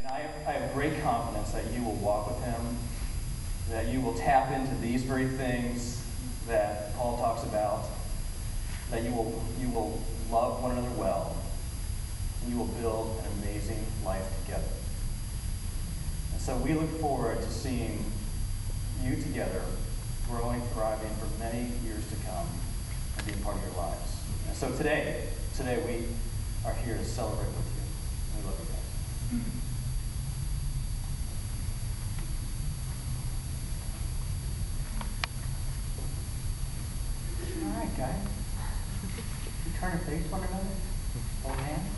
And I have great confidence that you will walk with him, that you will tap into these very things that Paul talks about, that you will love one another well, and you will build an amazing life together. And so we look forward to seeing you together, growing, thriving for many years to come, and being part of your lives. And so today we are here to celebrate with you. We love you guys. All right, guys. You turn and face one another. Hold hands.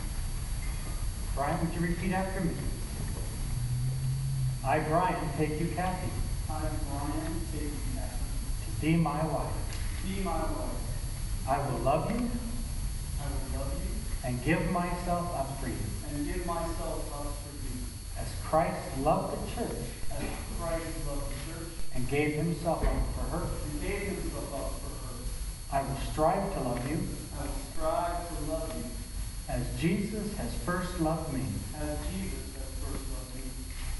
Brian, would you repeat after me? I, Brian, take you, Kathy. I, Brian, take you, Kathy. To be my wife. Be my wife. I will love you. I will love you. And give myself up for you. And give myself up for you. As Christ loved the church. As Christ loved the church. And gave himself up for her. And gave himself up for her. I will strive to love you. I will strive to love you. As Jesus has first loved me. As Jesus has first loved me.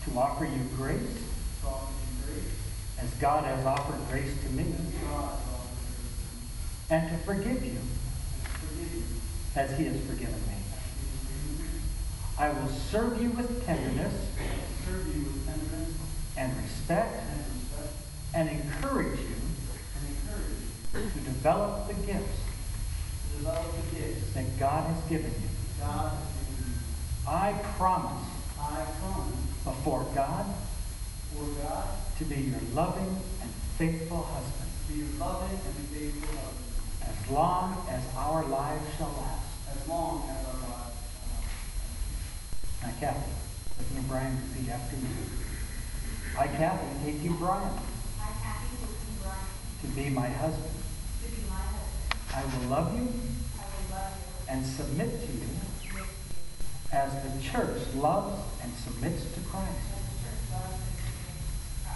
To offer you grace. To offer you grace. As God has offered grace to me. As God has offered grace to me. And to forgive you. And to forgive you. As he has forgiven me. I will serve you with tenderness. Serve you with tenderness. And respect. And encourage you. To develop the gifts. To develop the gifts. That God has given you. God has given you. I promise. I promise. Before God. Before God. To be your loving and faithful husband. To be your loving and faithful husband. As long as our lives shall last. As long as our lives shall last. Now, Kathy, let me, Brian, repeat after me. I, Kathy, take you, Brian. I, Kathy, take you, Brian. To be my husband. To be my husband. I will love you. I will love you. And submit to you. As the church loves and submits to Christ. As the church loves and submits to Christ.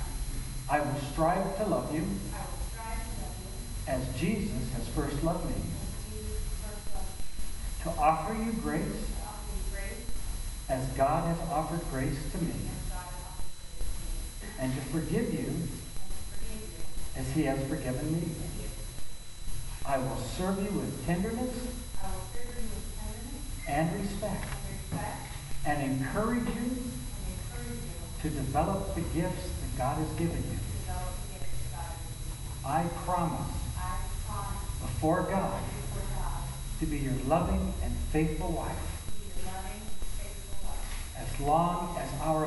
I will strive to love you. I will strive to love you. As Jesus has first loved me. As Jesus first loved you. To offer you grace. To offer you grace. As God has offered grace to me. As God has offered grace to me. And to forgive you. And to forgive you. As he has forgiven me. I will serve you with tenderness. I will serve you with tenderness. And respect. And encourage you. To develop the gifts that God has given you. I promise. Before God. To be your loving and faithful wife. As long as our